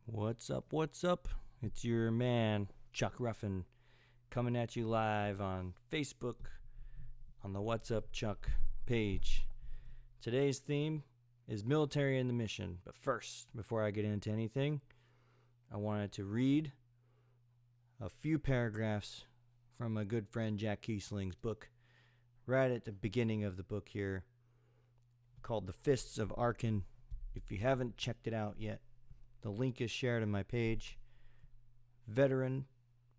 What's up? What's up? It's your man, Chuck Ruffin, coming at you live on Facebook on the What's Up Chuck page. Today's theme is military and the mission. But first, before I get into anything, I wanted to read a few paragraphs from my good friend Jack Keesling's book, right at the beginning of the book here, called The Fists of Arken. If you haven't checked it out yet, the link is shared on my page. Veteran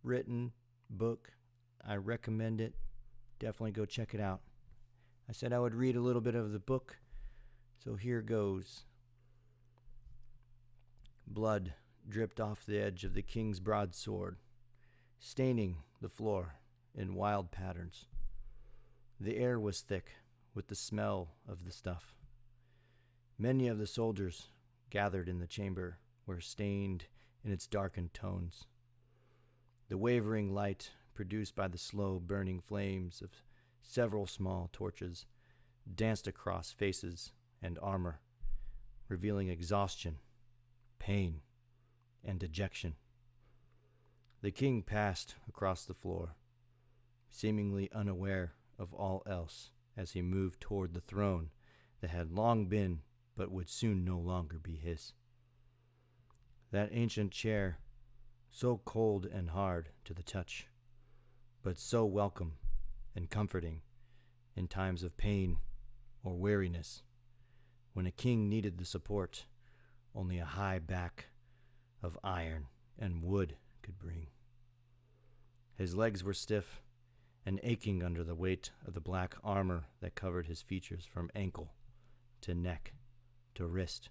written book. I recommend it. Definitely go check it out. I said I would read a little bit of the book, so here goes. Blood dripped off the edge of the king's broadsword, staining the floor in wild patterns. The air was thick with the smell of the stuff. Many of the soldiers gathered in the chamber were stained in its darkened tones. The wavering light produced by the slow burning flames of several small torches danced across faces and armor, revealing exhaustion, pain, and dejection. The king passed across the floor, seemingly unaware of all else as he moved toward the throne that had long been but would soon no longer be his. That ancient chair, so cold and hard to the touch, but so welcome and comforting in times of pain or weariness, when a king needed the support only a high back of iron and wood could bring. His legs were stiff and aching under the weight of the black armor that covered his features from ankle to neck to wrist.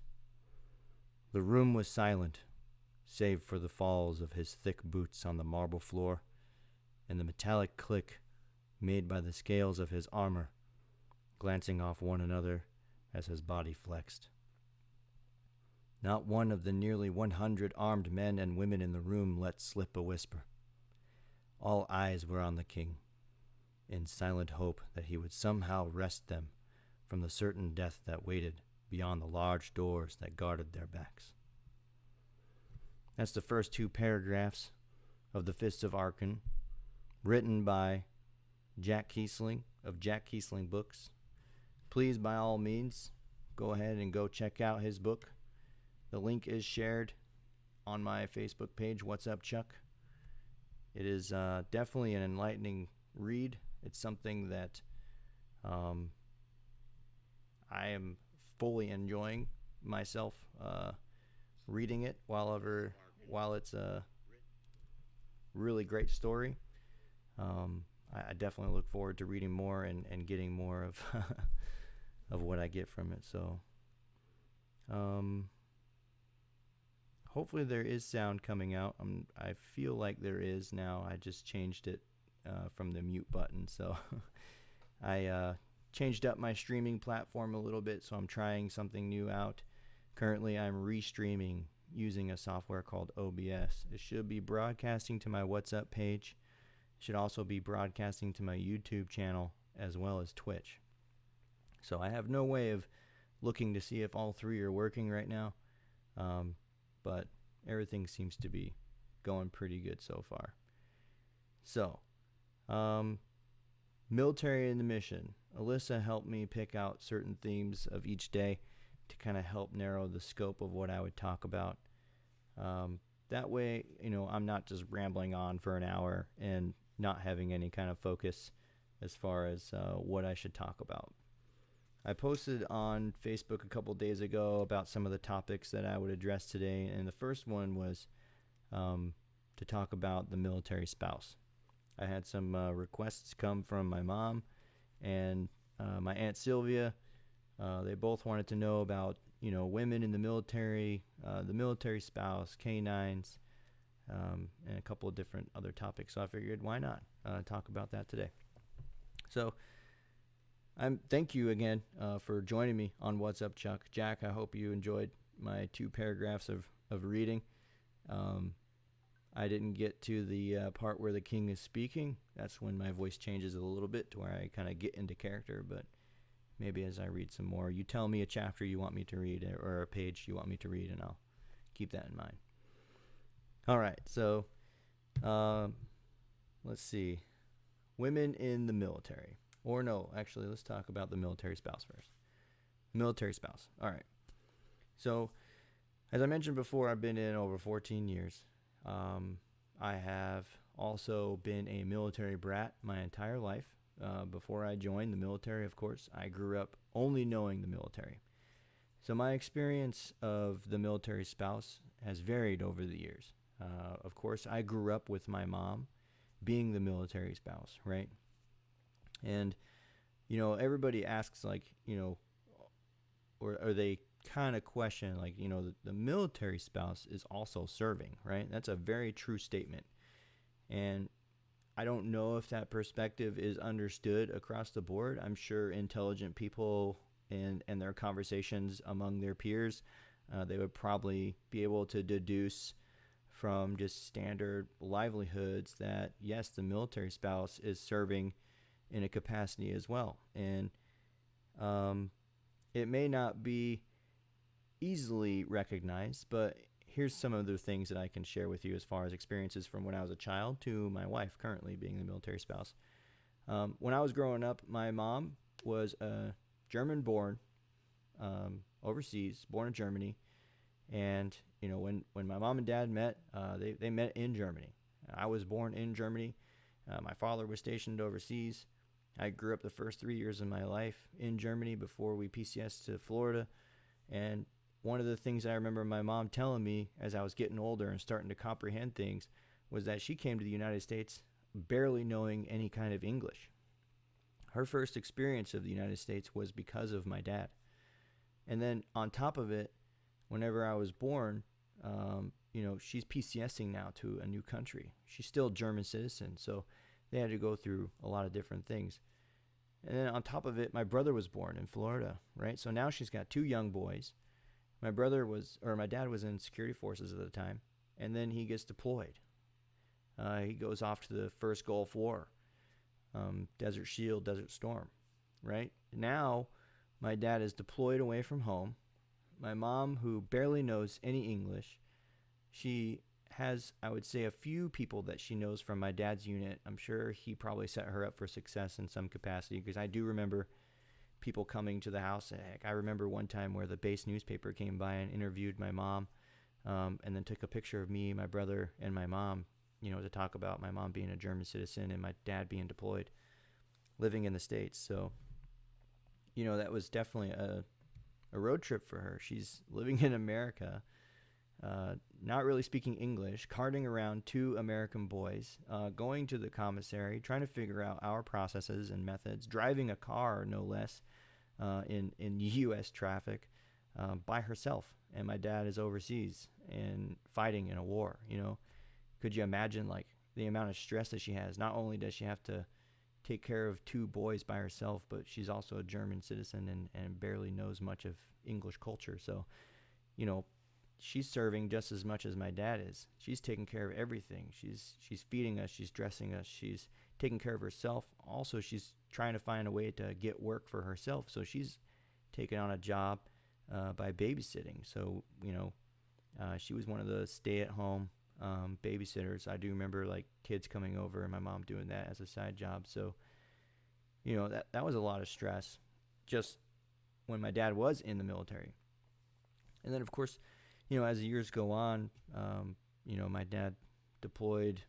The room was silent, save for the falls of his thick boots on the marble floor and the metallic click made by the scales of his armor glancing off one another as his body flexed. Not one of the nearly 100 armed men and women in the room let slip a whisper. All eyes were on the king, in silent hope that he would somehow wrest them from the certain death that waited beyond the large doors that guarded their backs. That's the first two paragraphs of The Fists of Arken, written by Jack Keesling of Jack Keesling Books. Please, by all means, go ahead and go check out his book. The link is shared on my Facebook page, What's Up Chuck. It is definitely an enlightening read. It's something that I am fully enjoying myself reading it while it's a really great story. I definitely look forward to reading more and getting more of of what I get from it. So hopefully there is sound coming out. I feel like there is now. I just changed it from the mute button. So I changed up my streaming platform a little bit, so I'm trying something new out. Currently, I'm restreaming using a software called OBS. It should be broadcasting to my What's Up page. It should also be broadcasting to my YouTube channel as well as Twitch. So I have no way of looking to see if all three are working right now, but everything seems to be going pretty good so far. So, military and the mission. Alyssa helped me pick out certain themes of each day to kind of help narrow the scope of what I would talk about. That way, I'm not just rambling on for an hour and not having any kind of focus as far as what I should talk about. I posted on Facebook a couple days ago about some of the topics that I would address today, and the first one was to talk about the military spouse. I had some requests come from my mom and my Aunt Sylvia. They both wanted to know about, women in the military spouse, canines, and a couple of different other topics. So I figured, why not talk about that today? So thank you again for joining me on What's Up Chuck. Jack, I hope you enjoyed my 2 paragraphs of reading. I didn't get to the part where the king is speaking. That's when my voice changes a little bit to where I kind of get into character, but maybe as I read some more, you tell me a chapter you want me to read or a page you want me to read, and I'll keep that in mind. All right. So, um, let's see. Women in the military. Or no, actually, let's talk about the military spouse first. Military spouse. All right. So, as I mentioned before, I've been in over 14 years. I have also been a military brat my entire life. Before I joined the military, of course, I grew up only knowing the military. So my experience of the military spouse has varied over the years. Of course, I grew up with my mom being the military spouse, right? And, everybody asks, like, or they kind of question, like, the military spouse is also serving, right? That's a very true statement. And I don't know if that perspective is understood across the board. I'm sure intelligent people and their conversations among their peers, they would probably be able to deduce from just standard livelihoods that, yes, the military spouse is serving in a capacity as well. And it may not be easily recognized, but here's some of the things that I can share with you as far as experiences from when I was a child to my wife currently being the military spouse. When I was growing up, my mom was a German-born, overseas, born in Germany. And, when my mom and dad met, they met in Germany. I was born in Germany. My father was stationed overseas. I grew up the first 3 years of my life in Germany before we PCS to Florida. And one of the things I remember my mom telling me as I was getting older and starting to comprehend things was that she came to the United States barely knowing any kind of English. Her first experience of the United States was because of my dad. And then on top of it, whenever I was born, she's PCSing now to a new country. She's still a German citizen, so they had to go through a lot of different things. And then on top of it, my brother was born in Florida, right? So now she's got two young boys. My dad was in security forces at the time, and then he gets deployed. He goes off to the first Gulf War, Desert Shield, Desert Storm, right? Now, my dad is deployed away from home. My mom, who barely knows any English, she has, I would say, a few people that she knows from my dad's unit. I'm sure he probably set her up for success in some capacity, because I do remember people coming to the house. Heck, I remember one time where the base newspaper came by and interviewed my mom, and then took a picture of me, my brother, and my mom, to talk about my mom being a German citizen and my dad being deployed, living in the States. So, that was definitely a road trip for her. She's living in America, not really speaking English, carting around two American boys, going to the commissary, trying to figure out our processes and methods, driving a car, no less, in U.S. traffic, by herself. And my dad is overseas and fighting in a war. Could you imagine, like, the amount of stress that she has? Not only does she have to take care of two boys by herself, but she's also a German citizen and barely knows much of English culture. So, she's serving just as much as my dad is. She's taking care of everything. She's feeding us. She's dressing us. She's taking care of herself. Also, she's trying to find a way to get work for herself. So she's taken on a job by babysitting. So, she was one of the stay-at-home babysitters. I do remember, like, kids coming over and my mom doing that as a side job. So, that was a lot of stress just when my dad was in the military. And then, of course, as the years go on, my dad deployed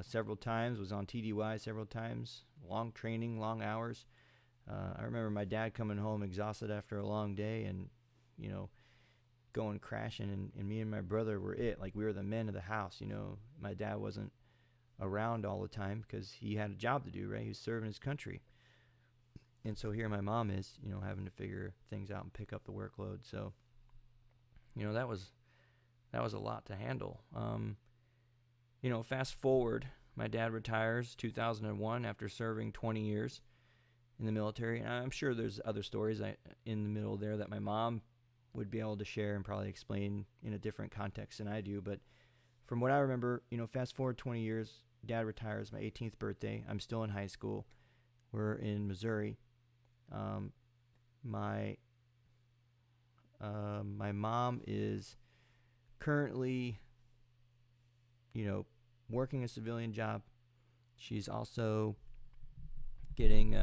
several times, was on TDY several times, long training, long hours. I remember my dad coming home exhausted after a long day and, going crashing, and me and my brother were it. Like, we were the men of the house. My dad wasn't around all the time because he had a job to do, right? He was serving his country. And so here my mom is, having to figure things out and pick up the workload. So, that was a lot to handle. Fast forward, my dad retires 2001 after serving 20 years in the military. And I'm sure there's other stories in the middle there that my mom would be able to share and probably explain in a different context than I do. But from what I remember, fast forward 20 years, dad retires my 18th birthday. I'm still in high school. We're in Missouri. My mom is currently working a civilian job. She's also getting,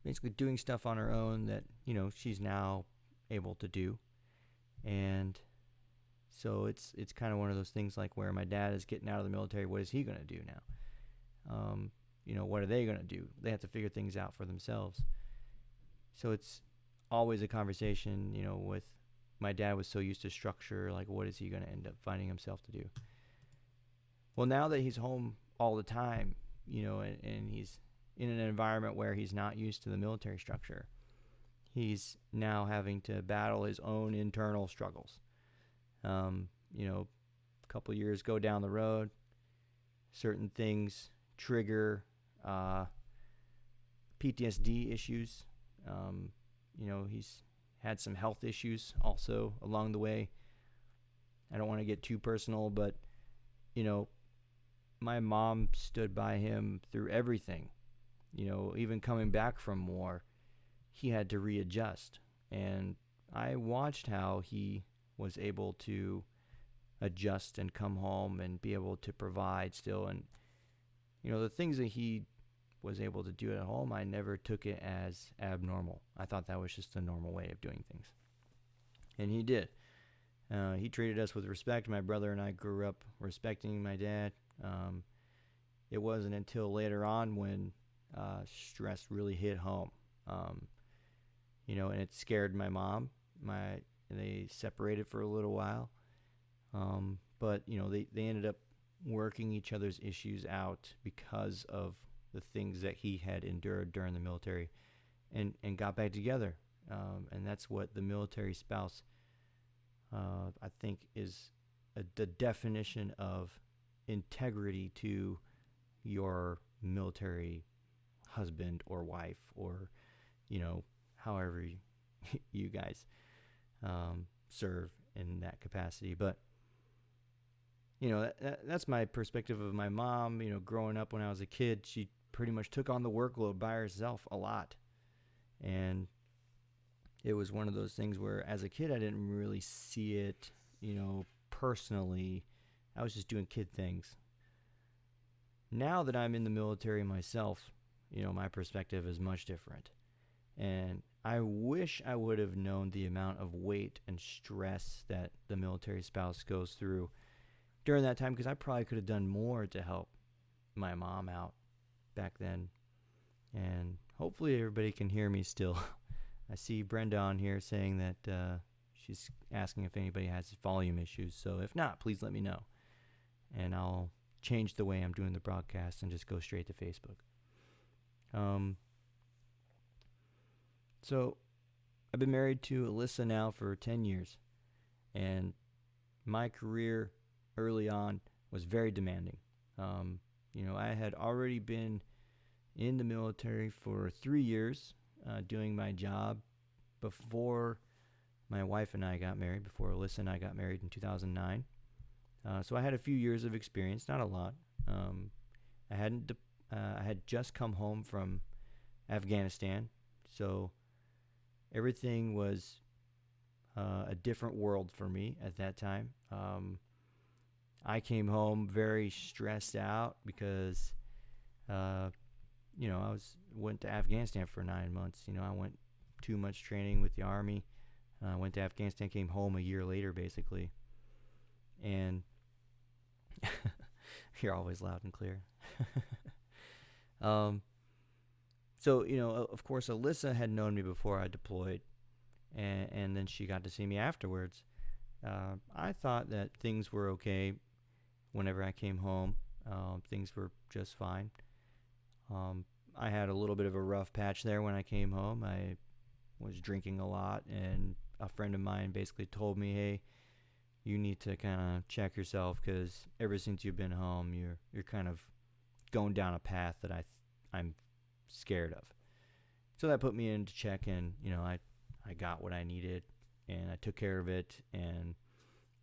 basically doing stuff on her own that, she's now able to do. And so it's kind of one of those things like where my dad is getting out of the military. What is he going to do now? What are they going to do? They have to figure things out for themselves. So it's always a conversation, with my dad was so used to structure, like what is he going to end up finding himself to do? Well, now that he's home all the time, and he's in an environment where he's not used to the military structure, he's now having to battle his own internal struggles. A couple years go down the road, certain things trigger PTSD issues. He's had some health issues also along the way. I don't want to get too personal, but, my mom stood by him through everything. Even coming back from war, he had to readjust. And I watched how he was able to adjust and come home and be able to provide still. And, the things that he was able to do at home, I never took it as abnormal. I thought that was just a normal way of doing things. And he did. He treated us with respect. My brother and I grew up respecting my dad. It wasn't until later on when stress really hit home. And it scared my mom. They separated for a little while. But, they ended up working each other's issues out because of the things that he had endured during the military and got back together. And that's what the military spouse, I think, is the definition of integrity to your military husband or wife or, however you guys serve in that capacity. But, that's my perspective of my mom. Growing up when I was a kid, she pretty much took on the workload by herself a lot. And it was one of those things where as a kid, I didn't really see it, personally. I was just doing kid things. Now that I'm in the military myself, my perspective is much different. And I wish I would have known the amount of weight and stress that the military spouse goes through during that time, because I probably could have done more to help my mom out back then. And hopefully everybody can hear me still. I see Brenda on here saying that she's asking if anybody has volume issues. So if not, please let me know. And I'll change the way I'm doing the broadcast and just go straight to Facebook. So I've been married to Alyssa now for 10 years. And my career early on was very demanding. I had already been in the military for 3 years doing my job before my wife and I got married, before Alyssa and I got married in 2009. So I had a few years of experience, not a lot. I had just come home from Afghanistan, so everything was a different world for me at that time. I came home very stressed out because, I went to Afghanistan for 9 months. I went too much training with the Army. Went to Afghanistan, came home a year later, basically. And you're always loud and clear. So, of course, Alyssa had known me before I deployed, and then she got to see me afterwards. I thought that things were okay whenever I came home. Things were just fine. I had a little bit of a rough patch there when I came home. I was drinking a lot, and a friend of mine basically told me, hey, you need to kind of check yourself, because ever since you've been home, you're kind of going down a path that I'm scared of. So that put me into check, and I got what I needed, and I took care of it, and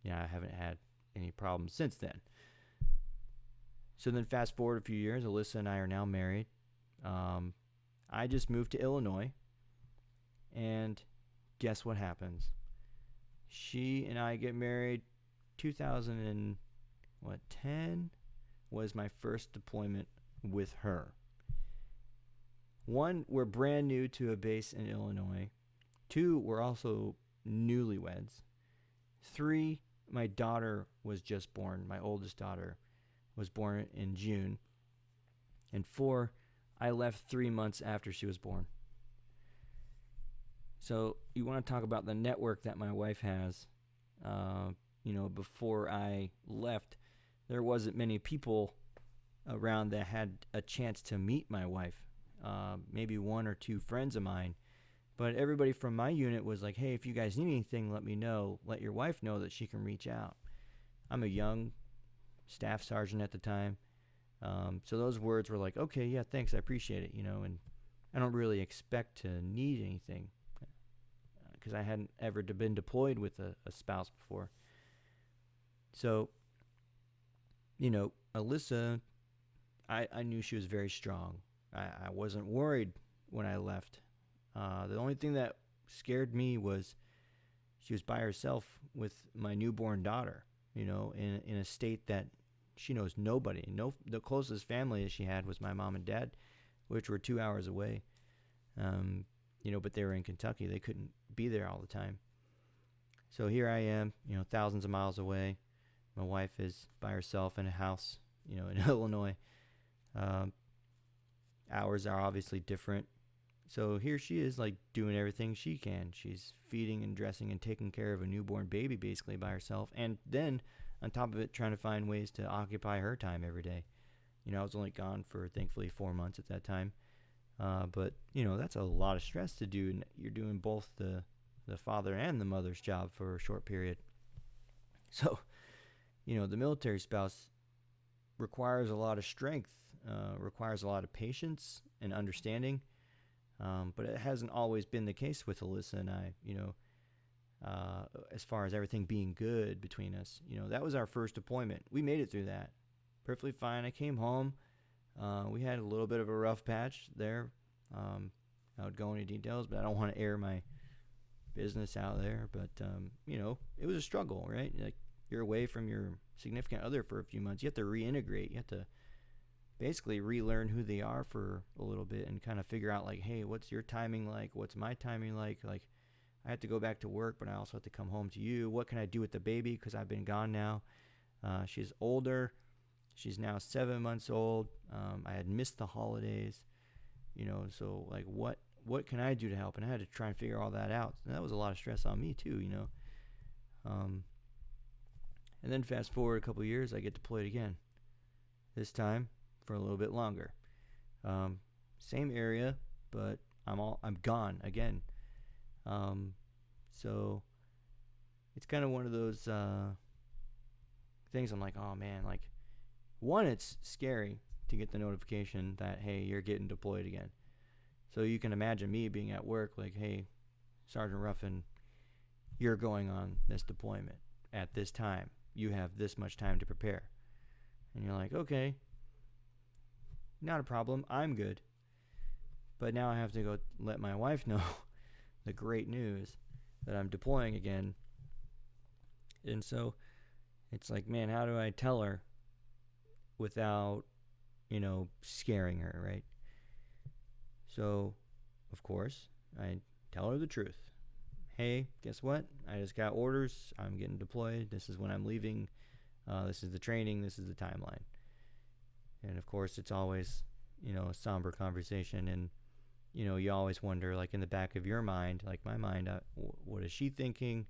I haven't had any problems since then. So then fast forward a few years, Alyssa and I are now married. I just moved to Illinois, and guess what happens? She and I get married 2009, 10 was my first deployment with her. 1, we're brand new to a base in Illinois. 2, we're also newlyweds. 3, my daughter was just born. My oldest daughter was born in June. And 4, I left 3 months after she was born. So you want to talk about the network that my wife has. Before I left, there wasn't many people around that had a chance to meet my wife. Maybe 1 or 2 friends of mine. But everybody from my unit was like, hey, if you guys need anything, let me know. Let your wife know that she can reach out. I'm a young staff sergeant at the time. So those words were like, okay, yeah, thanks, I appreciate it, and I don't really expect to need anything because I hadn't ever been deployed with a spouse before. So, Alyssa, I knew she was very strong. I wasn't worried when I left. The only thing that scared me was she was by herself with my newborn daughter, in a state that she knows nobody. The closest family that she had was my mom and dad, which were 2 hours away. But they were in Kentucky. They couldn't be there all the time. So here I am, thousands of miles away. My wife is by herself in a house, in Illinois. Hours are obviously different. So here she is, like, doing everything she can. She's feeding and dressing and taking care of a newborn baby basically by herself. And then, on top of it, trying to find ways to occupy her time every day. I was only gone for, thankfully, 4 months at that time. But, that's a lot of stress to do. And you're doing both the father and the mother's job for a short period. So, the military spouse requires a lot of strength, requires a lot of patience and understanding. But it hasn't always been the case with Alyssa and I, as far as everything being good between us. That was our first deployment. We made it through that perfectly fine. I came home. We had a little bit of a rough patch there. I would go into details, but I don't want to air my business out there. But, it was a struggle, right? Like, you're away from your significant other for a few months. You have to reintegrate. You have to basically relearn who they are for a little bit and kind of figure out, like, hey, what's your timing like? What's my timing like? Like, I have to go back to work, but I also have to come home to you. What can I do with the baby? Because I've been gone now. She's older. She's now 7 months old. I had missed the holidays, so, like, what can I do to help? And I had to try and figure all that out. And that was a lot of stress on me too, and then fast forward a couple of years, I get deployed again. This time for a little bit longer. Same area, but I'm gone again. So it's kind of one of those things. I'm like, oh man, like, one, it's scary to get the notification that, hey, you're getting deployed again. So you can imagine me being at work like, hey, Sergeant Ruffin, you're going on this deployment at this time. You have this much time to prepare. And you're like, okay, not a problem. I'm good. But now I have to go let my wife know the great news that I'm deploying again. And so it's like, man, how do I tell her without, scaring her, right? So, of course, I tell her the truth. Hey, guess what? I just got orders. I'm getting deployed. This is when I'm leaving. This is the training. This is the timeline. And, of course, it's always, a somber conversation. And, you always wonder, like, in the back of your mind, like my mind, what is she thinking?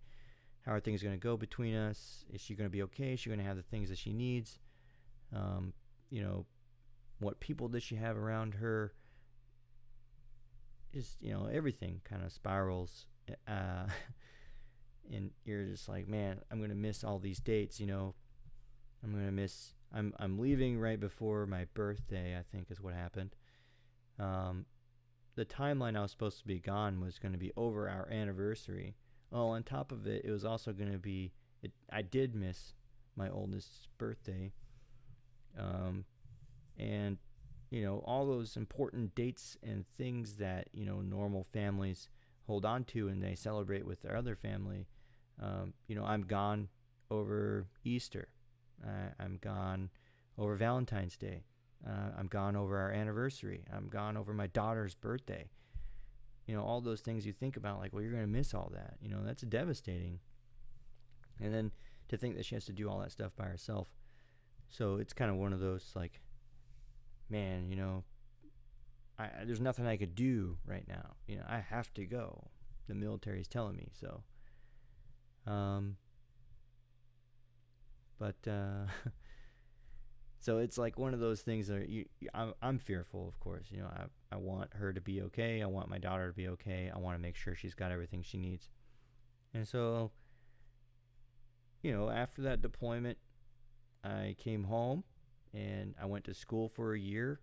How are things going to go between us? Is she going to be okay? Is she going to have the things that she needs? What people does she have around her? Just, everything kind of spirals. And you're just like, man, I'm going to miss all these dates, I'm going to miss, I'm leaving right before my birthday, I think is what happened. The timeline I was supposed to be gone was going to be over our anniversary. Oh, on top of it, it was also going to be, I did miss my oldest's birthday. And, all those important dates and things that, normal families hold on to and they celebrate with their other family. I'm gone over Easter. I'm gone over Valentine's Day. I'm gone over our anniversary. I'm gone over my daughter's birthday. All those things you think about, like, well, you're going to miss all that. That's devastating. And then to think that she has to do all that stuff by herself. So it's kind of one of those, like, man, there's nothing I could do right now. I have to go. The military's telling me so. So it's like one of those things that I'm fearful, of course. I want her to be okay. I want my daughter to be okay. I want to make sure she's got everything she needs. And so, after that deployment, I came home and I went to school for a year.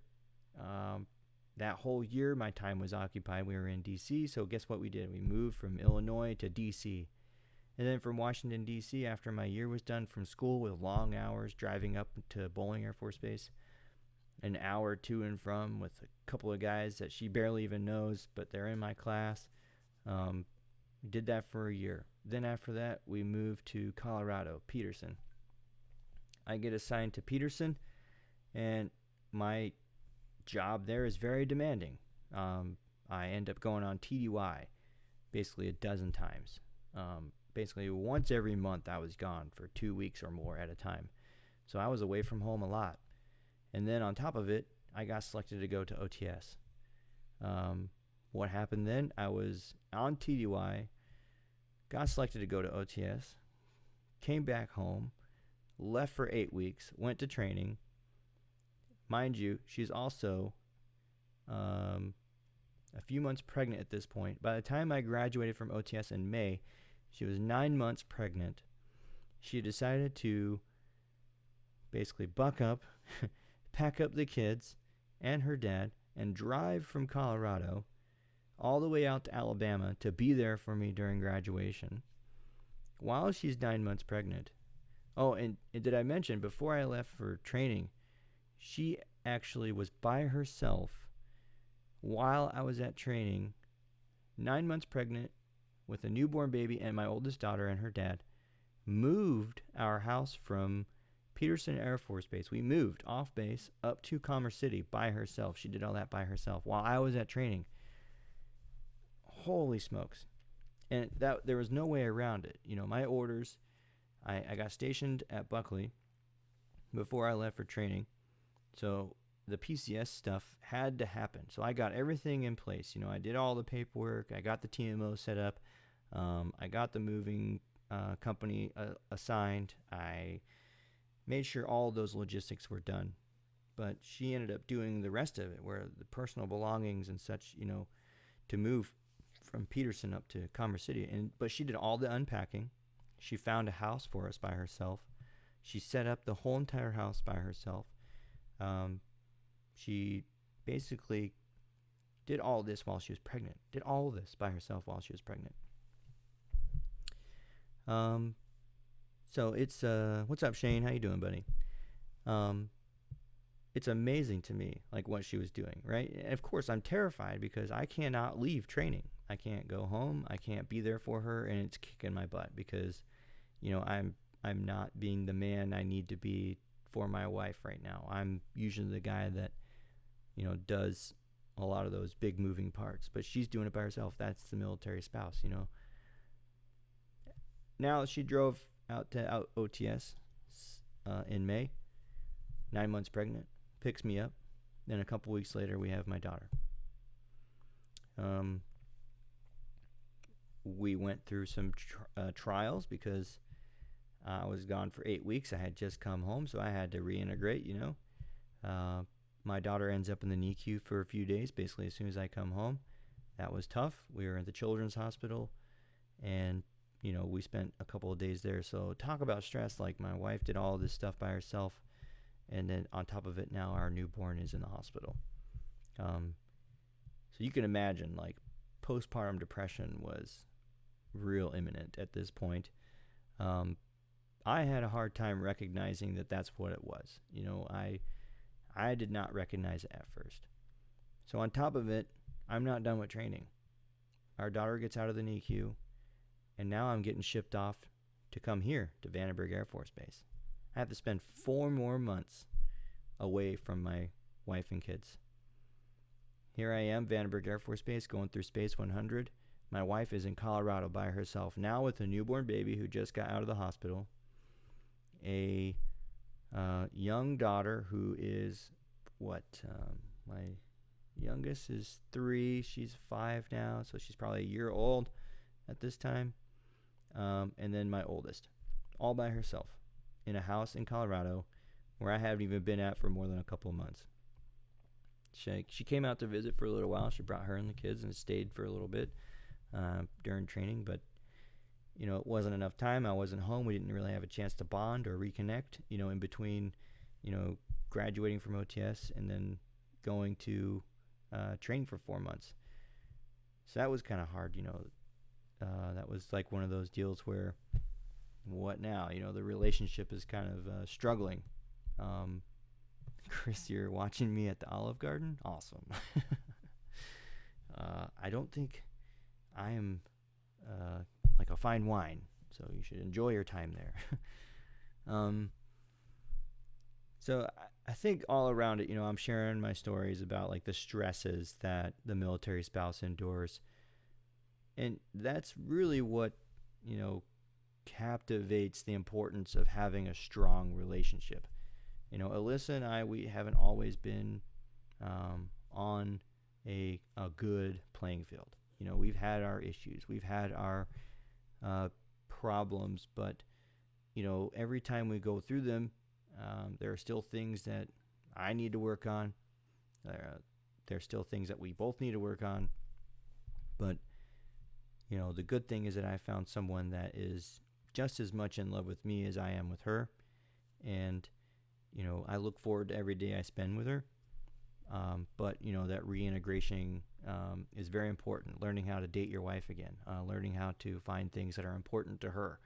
That whole year, my time was occupied. We were in D.C., so guess what we did? We moved from Illinois to D.C., and then from Washington, D.C., after my year was done from school with long hours driving up to Bolling Air Force Base, an hour to and from with a couple of guys that she barely even knows, but they're in my class. We did that for a year. Then after that, we moved to Colorado, Peterson. I get assigned to Peterson, and my job there is very demanding. I end up going on TDY basically a dozen times. Basically once every month I was gone for 2 weeks or more at a time. So I was away from home a lot. And then on top of it, I got selected to go to OTS. What happened then? I was on TDY, got selected to go to OTS, came back home, left for 8 weeks, went to training. Mind you, she's also a few months pregnant at this point. By the time I graduated from OTS in May, she was 9 months pregnant. She decided to basically buck up, pack up the kids and her dad, and drive from Colorado all the way out to Alabama to be there for me during graduation while she's 9 months pregnant. Oh, and did I mention, before I left for training, she actually was by herself while I was at training, 9 months pregnant, with a newborn baby and my oldest daughter and her dad, moved our house from Peterson Air Force Base. We moved off base up to Commerce City by herself. She did all that by herself while I was at training. Holy smokes. And that there was no way around it. My orders, I got stationed at Buckley before I left for training. So the PCS stuff had to happen. So I got everything in place. I did all the paperwork. I got the TMO set up. I got the moving company assigned. I made sure all those logistics were done. But she ended up doing the rest of it, where the personal belongings and such, to move from Peterson up to Commerce City. But she did all the unpacking. She found a house for us by herself. She set up the whole entire house by herself. She basically did all this while she was pregnant. Did all of this by herself while she was pregnant. So it's what's up, Shane? How you doing, buddy? It's amazing to me, like, what she was doing, right? And of course, I'm terrified because I cannot leave training. I can't go home. I can't be there for her, and it's kicking my butt because, I'm not being the man I need to be for my wife right now. I'm usually the guy that, does a lot of those big moving parts, but she's doing it by herself. That's the military spouse, Now she drove out to OTS in May, 9 months pregnant, picks me up. Then a couple weeks later, we have my daughter. We went through some trials because I was gone for 8 weeks. I had just come home, so I had to reintegrate, My daughter ends up in the NICU for a few days, basically as soon as I come home. That was tough. We were at the children's hospital, and, we spent a couple of days there. So talk about stress. Like, my wife did all this stuff by herself, and then on top of it, now our newborn is in the hospital. So you can imagine, like, postpartum depression was real imminent at this point. I had a hard time recognizing that that's what it was. I did not recognize it at first. So on top of it, I'm not done with training. Our daughter gets out of the NICU, and now I'm getting shipped off to come here to Vandenberg Air Force Base. I have to spend 4 more months away from my wife and kids. Here I am, Vandenberg Air Force Base, going through Space 100. My wife is in Colorado by herself, now with a newborn baby who just got out of the hospital, a young daughter who is, my youngest is 3, she's 5 now, so she's probably a year old at this time, and then my oldest, all by herself, in a house in Colorado where I haven't even been at for more than a couple of months. She came out to visit for a little while. She brought her and the kids and stayed for a little bit during training, but it wasn't enough time. I wasn't home. We didn't really have a chance to bond or reconnect, in between, graduating from OTS and then going to training for 4 months. So that was kind of hard, that was like one of those deals where, what now? The relationship is kind of struggling. Chris, you're watching me at the Olive Garden? Awesome. I don't think I am like a fine wine, so you should enjoy your time there. So I think all around it, I'm sharing my stories about like the stresses that the military spouse endures. And that's really what, captivates the importance of having a strong relationship. Alyssa and I, we haven't always been on a good playing field. We've had our issues. We've had our problems, but, every time we go through them, there are still things that I need to work on. There are still things that we both need to work on. But, the good thing is that I found someone that is just as much in love with me as I am with her. And, I look forward to every day I spend with her. But, that reintegration is very important. Learning how to date your wife again. Learning how to find things that are important to her.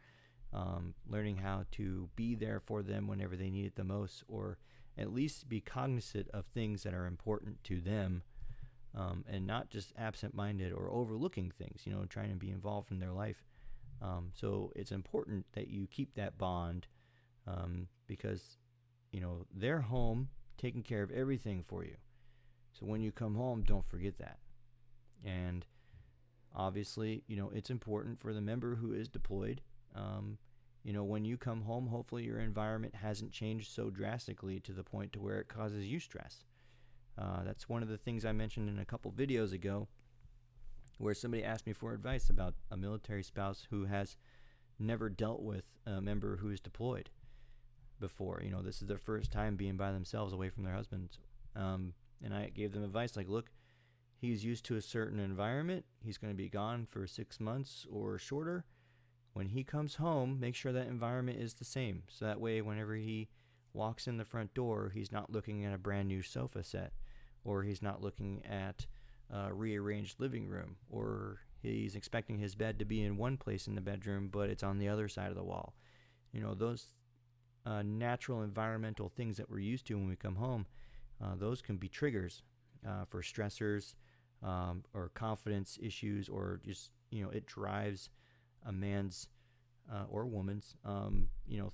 Learning how to be there for them whenever they need it the most, or at least be cognizant of things that are important to them, and not just absent-minded or overlooking things, trying to be involved in their life. So it's important that you keep that bond, because, they're home taking care of everything for you. So when you come home, don't forget that. And obviously, it's important for the member who is deployed. When you come home, hopefully your environment hasn't changed so drastically to the point to where it causes you stress. That's one of the things I mentioned in a couple videos ago, where somebody asked me for advice about a military spouse who has never dealt with a member who is deployed before. This is their first time being by themselves away from their husbands. And I gave them advice like, look, he's used to a certain environment. He's going to be gone for 6 months or shorter. When he comes home, make sure that environment is the same. So that way, whenever he walks in the front door, he's not looking at a brand new sofa set, or he's not looking at a rearranged living room, or he's expecting his bed to be in one place in the bedroom, but it's on the other side of the wall. Those natural environmental things that we're used to when we come home, those can be triggers for stressors, or confidence issues, or just, it drives a man's or woman's,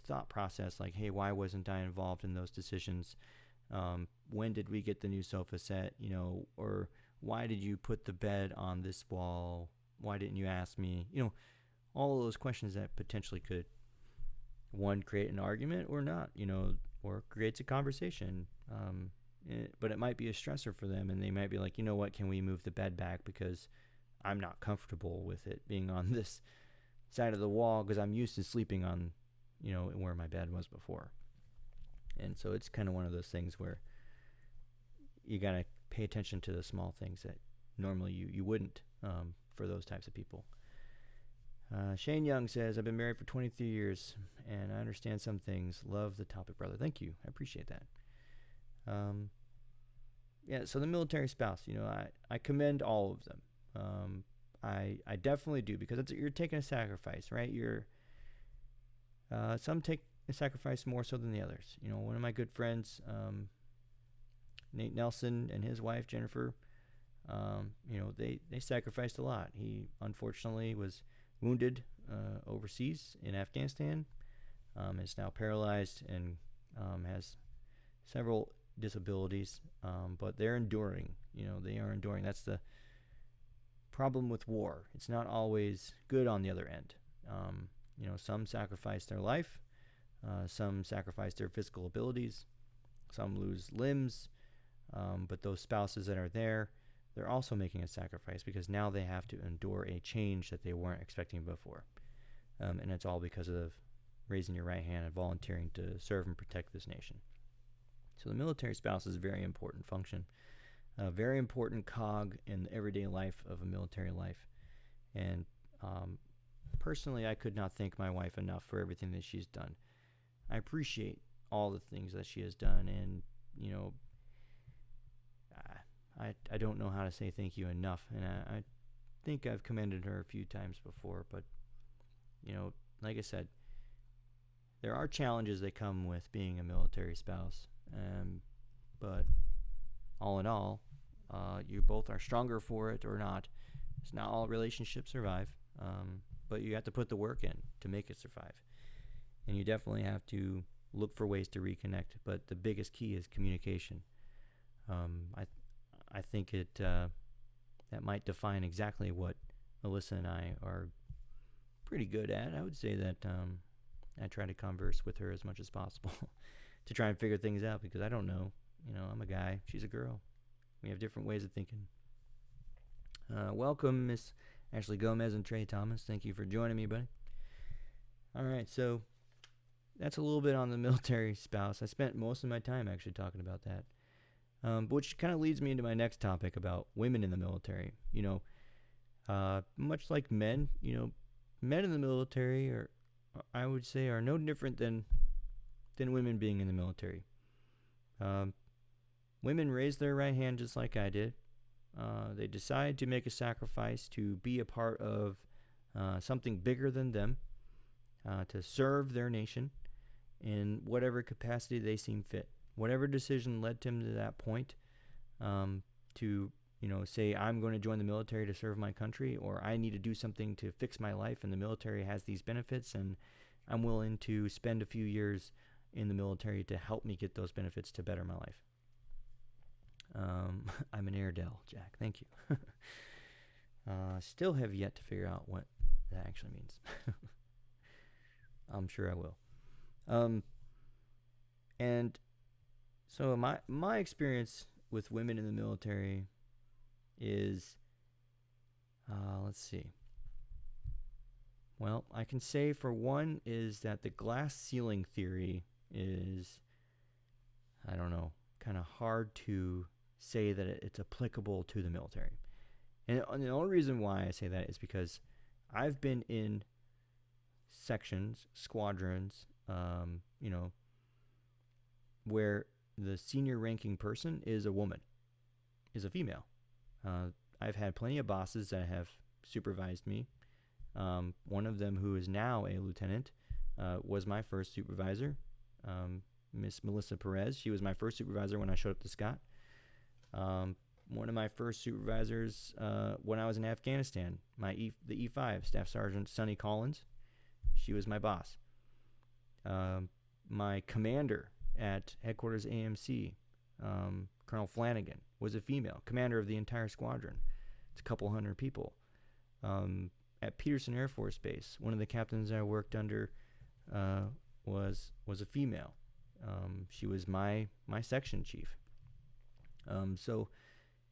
thought process, like, hey, why wasn't I involved in those decisions? When did we get the new sofa set? Or why did you put the bed on this wall? Why didn't you ask me? All of those questions that potentially could, one, create an argument or not, or creates a conversation. But it might be a stressor for them, and they might be like, what, can we move the bed back because I'm not comfortable with it being on this side of the wall because I'm used to sleeping on, where my bed was before. And so it's kind of one of those things where you got to pay attention to the small things that normally you wouldn't, for those types of people. Shane Young says, I've been married for 23 years and I understand some things. Love the topic, brother. Thank you. I appreciate that. So the military spouse, I commend all of them. I definitely do, because you're taking a sacrifice, right? Some take a sacrifice more so than the others. One of my good friends, Nate Nelson, and his wife Jennifer, they sacrificed a lot. He unfortunately was wounded overseas in Afghanistan. is now paralyzed and has several disabilities, but they're enduring. They are enduring. That's the problem with war. It's not always good on the other end. Some sacrifice their life, some sacrifice their physical abilities, some lose limbs, but those spouses that are there, they're also making a sacrifice because now they have to endure a change that they weren't expecting before. And it's all because of raising your right hand and volunteering to serve and protect this nation. So the military spouse is a very important function, a very important cog in the everyday life of a military life. And personally, I could not thank my wife enough for everything that she's done. I appreciate all the things that she has done, and I don't know how to say thank you enough, and I think I've commended her a few times before, but like I said, there are challenges that come with being a military spouse, but all in all, you both are stronger for it or not. It's not all relationships survive, but you have to put the work in to make it survive, and you definitely have to look for ways to reconnect, but the biggest key is communication. I think that might define exactly what Alyssa and I are pretty good at. I would say that I try to converse with her as much as possible to try and figure things out, because I don't know. I'm a guy, she's a girl. We have different ways of thinking. Welcome, Miss Ashley Gomez and Trey Thomas. Thank you for joining me, buddy. All right, so that's a little bit on the military spouse. I spent most of my time actually talking about that. Which kind of leads me into my next topic about women in the military. Much like men, men in the military I would say, are no different than women being in the military. Women raise their right hand just like I did. They decide to make a sacrifice to be a part of something bigger than them, to serve their nation in whatever capacity they seem fit. Whatever decision led them to that point, to say, I'm going to join the military to serve my country, or I need to do something to fix my life, and the military has these benefits, and I'm willing to spend a few years in the military to help me get those benefits to better my life. I'm an Airedale, Jack. Thank you. Still have yet to figure out what that actually means. I'm sure I will. And so my experience with women in the military is, let's see. Well, I can say for one is that the glass ceiling theory is, I don't know, kind of hard to say that it's applicable to the military. And the only reason why I say that is because I've been in sections, squadrons, where the senior ranking person is a woman, is a female. I've had plenty of bosses that have supervised me. One of them, who is now a lieutenant, was my first supervisor, Miss Melissa Perez. She was my first supervisor when I showed up to Scott. One of my first supervisors when I was in Afghanistan, the E5 Staff Sergeant Sonny Collins, she was my boss. My commander at Headquarters AMC, Colonel Flanagan, was a female, commander of the entire squadron. It's a couple hundred people. At Peterson Air Force Base, one of the captains I worked under was a female. She was my section chief. So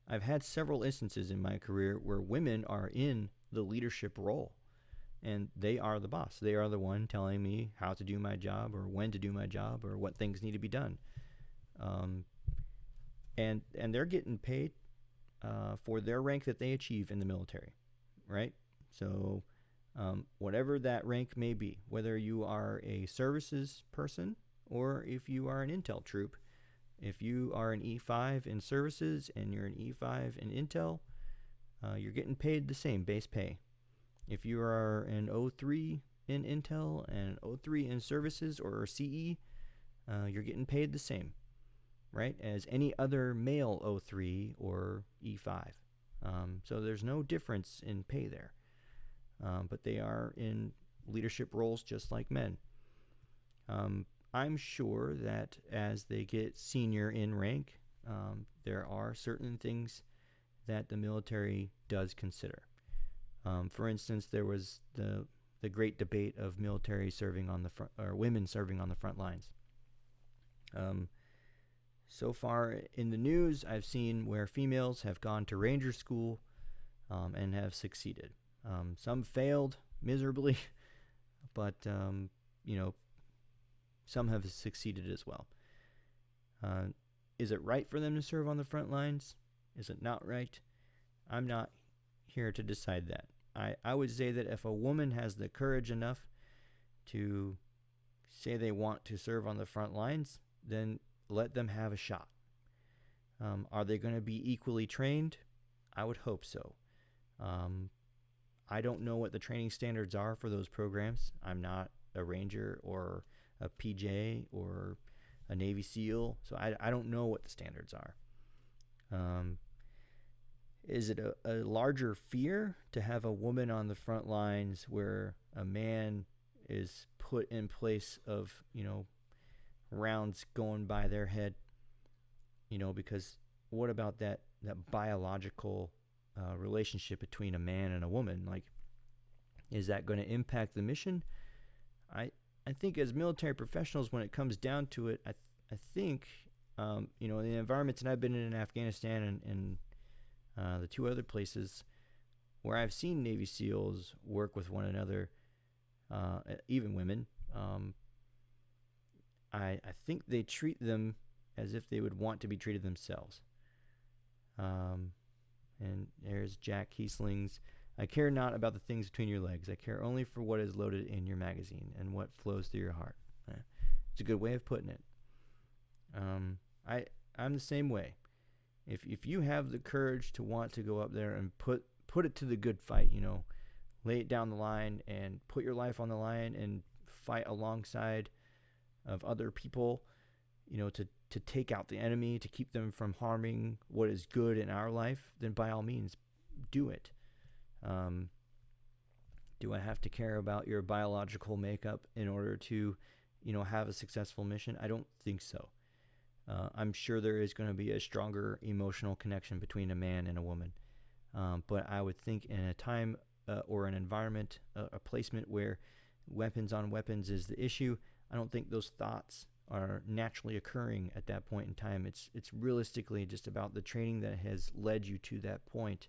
I've had several instances in my career where women are in the leadership role, and they are the boss. They are the one telling me how to do my job, or when to do my job, or what things need to be done. And they're getting paid for their rank that they achieve in the military, right? So whatever that rank may be, whether you are a services person or if you are an intel troop, if you are an E5 in services and you're an E5 in intel, you're getting paid the same base pay. If you are an O3 in intel and an O3 in services or CE, you're getting paid the same, right, as any other male O3 or E5. So there's no difference in pay there. But they are in leadership roles just like men. I'm sure that as they get senior in rank, there are certain things that the military does consider. For instance, there was the great debate of military serving on the front, or women serving on the front lines. So far in the news, I've seen where females have gone to Ranger School and have succeeded. Some failed miserably, but some have succeeded as well. Is it right for them to serve on the front lines? Is it not right? I'm not here to decide that. I would say that if a woman has the courage enough to say they want to serve on the front lines, then let them have a shot. Are they going to be equally trained? I would hope so. I don't know what the training standards are for those programs. I'm not a Ranger or a PJ or a Navy SEAL, so I don't know what the standards are. Is it a larger fear to have a woman on the front lines where a man is put in place of, rounds going by their head? Because what about that biological relationship between a man and a woman? Like, is that going to impact the mission? I think as military professionals, when it comes down to it, I think, in the environments that I've been in Afghanistan and the two other places where I've seen Navy SEALs work with one another, even women, I think they treat them as if they would want to be treated themselves. And there's Jack Keesling's, I care not about the things between your legs. I care only for what is loaded in your magazine and what flows through your heart. It's a good way of putting it. I'm the same way. If you have the courage to want to go up there and put it to the good fight, lay it down the line and put your life on the line and fight alongside of other people, to take out the enemy, to keep them from harming what is good in our life, then by all means, do it. Do I have to care about your biological makeup in order to, have a successful mission? I don't think so. I'm sure there is going to be a stronger emotional connection between a man and a woman. But I would think in a time or an environment, a placement where weapons on weapons is the issue, I don't think those thoughts are naturally occurring at that point in time. It's realistically just about the training that has led you to that point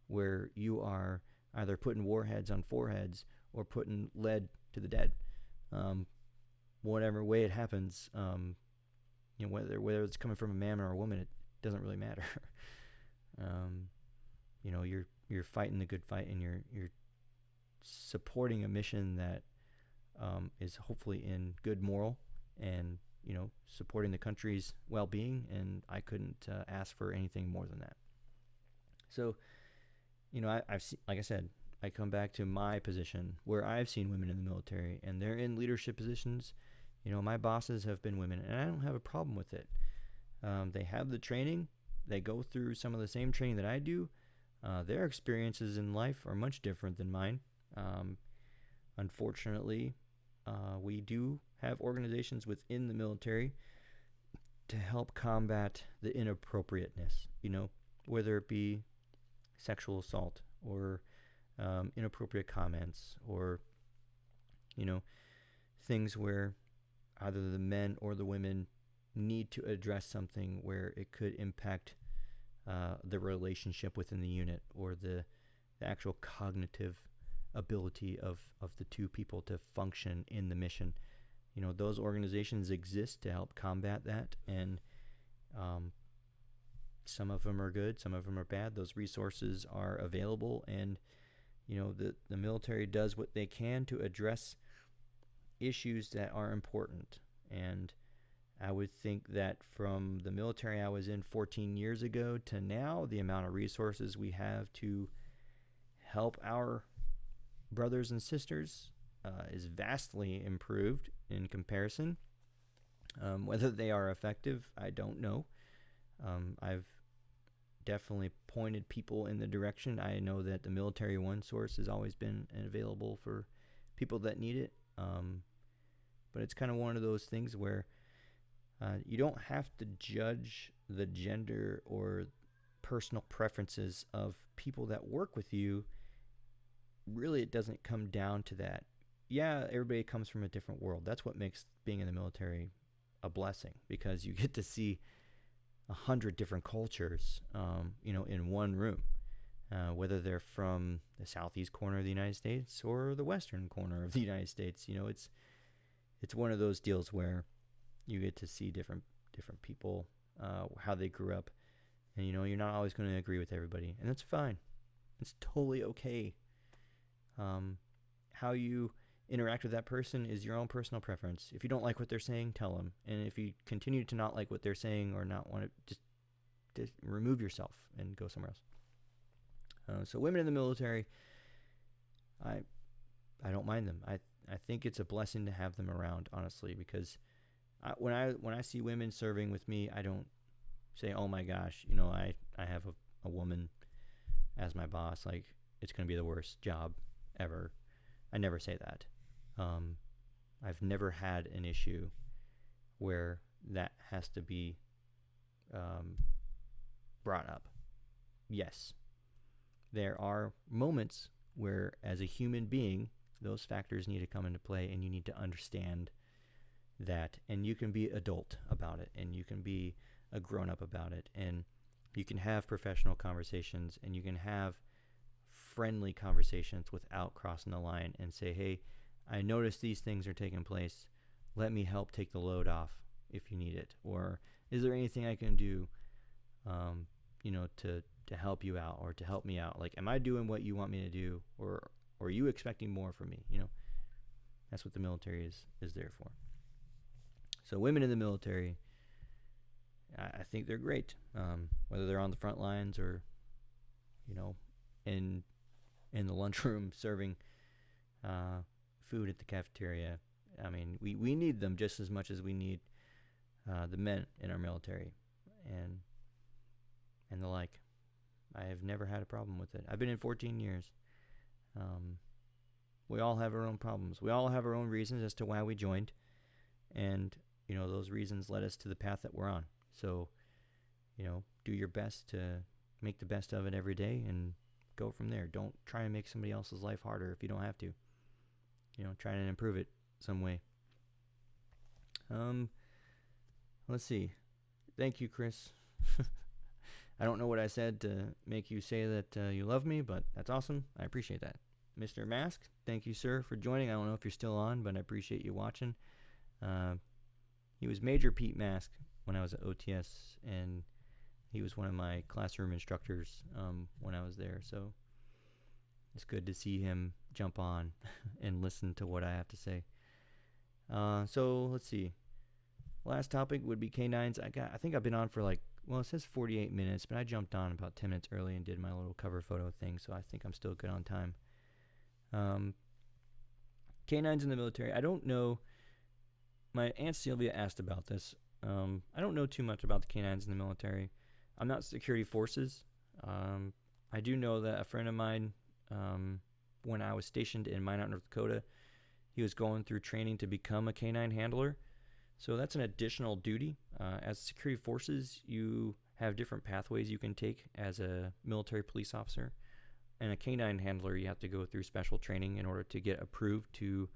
where you are either putting warheads on foreheads or putting lead to the dead. Whatever way it happens, whether it's coming from a man or a woman, it doesn't really matter. You're fighting the good fight, and you're supporting a mission that is hopefully in good moral and supporting the country's well-being, and I couldn't ask for anything more than that. So, I've seen, like I said, I come back to my position where I've seen women in the military, and they're in leadership positions. My bosses have been women, and I don't have a problem with it. They have the training. They go through some of the same training that I do. Their experiences in life are much different than mine. Unfortunately, we do have organizations within the military to help combat the inappropriateness, whether it be sexual assault or inappropriate comments or, things where either the men or the women need to address something where it could impact the relationship within the unit or the actual cognitive ability of the two people to function in the mission. Those organizations exist to help combat that, and some of them are good, some of them are bad. Those resources are available, and the military does what they can to address issues that are important. And I would think that from the military I was in 14 years ago to now, the amount of resources we have to help our brothers and sisters is vastly improved in comparison. Whether they are effective, I don't know. I've definitely pointed people in the direction. I know that the Military One source has always been available for people that need it. but it's kind of one of those things where you don't have to judge the gender or personal preferences of people that work with you. Really, it doesn't come down to that. Yeah, everybody comes from a different world. That's what makes being in the military a blessing, because you get to see 100 different cultures, in one room, whether they're from the southeast corner of the United States or the western corner of the United States. It's one of those deals where you get to see different people, how they grew up, and you're not always going to agree with everybody, and that's fine. It's totally okay. How you interact with that person is your own personal preference. If you don't like what they're saying, tell them. And if you continue to not like what they're saying or not want to, just remove yourself and go somewhere else. So women in the military, I don't mind them. I think it's a blessing to have them around, honestly, because when I see women serving with me, I don't say, oh my gosh, I have a woman as my boss, like it's going to be the worst job ever. I never say that. I've never had an issue where that has to be brought up. Yes, there are moments where, as a human being, those factors need to come into play, and you need to understand that, and you can be adult about it, and you can be a grown-up about it, and you can have professional conversations, and you can have friendly conversations without crossing the line and say, hey, I notice these things are taking place. Let me help take the load off if you need it. Or is there anything I can do, to help you out or to help me out? Like, am I doing what you want me to do, or are you expecting more from me? That's what the military is there for. So women in the military, I think they're great. Whether they're on the front lines or, in the lunchroom serving food at the cafeteria. I mean, we need them just as much as we need the men in our military, and the like. I have never had a problem with it. I've been in 14 years. We all have our own problems. We all have our own reasons as to why we joined, and those reasons led us to the path that we're on. So, do your best to make the best of it every day and go from there. Don't try and make somebody else's life harder if you don't have to. Try and improve it some way. Let's see. Thank you, Chris. I don't know what I said to make you say that you love me, but that's awesome. I appreciate that. Mr. Mask, thank you, sir, for joining. I don't know if you're still on, but I appreciate you watching. He was Major Pete Mask when I was at OTS, and he was one of my classroom instructors when I was there. So it's good to see him jump on and listen to what I have to say. So let's see. Last topic would be canines. I think I've been on for it says 48 minutes, but I jumped on about 10 minutes early and did my little cover photo thing, so I think I'm still good on time. Canines in the military. I don't know. My Aunt Sylvia asked about this. I don't know too much about the canines in the military. I'm not security forces. I do know that a friend of mine, when I was stationed in Minot, North Dakota, he was going through training to become a canine handler. So that's an additional duty. As security forces, you have different pathways you can take as a military police officer. And a canine handler, you have to go through special training in order to get approved to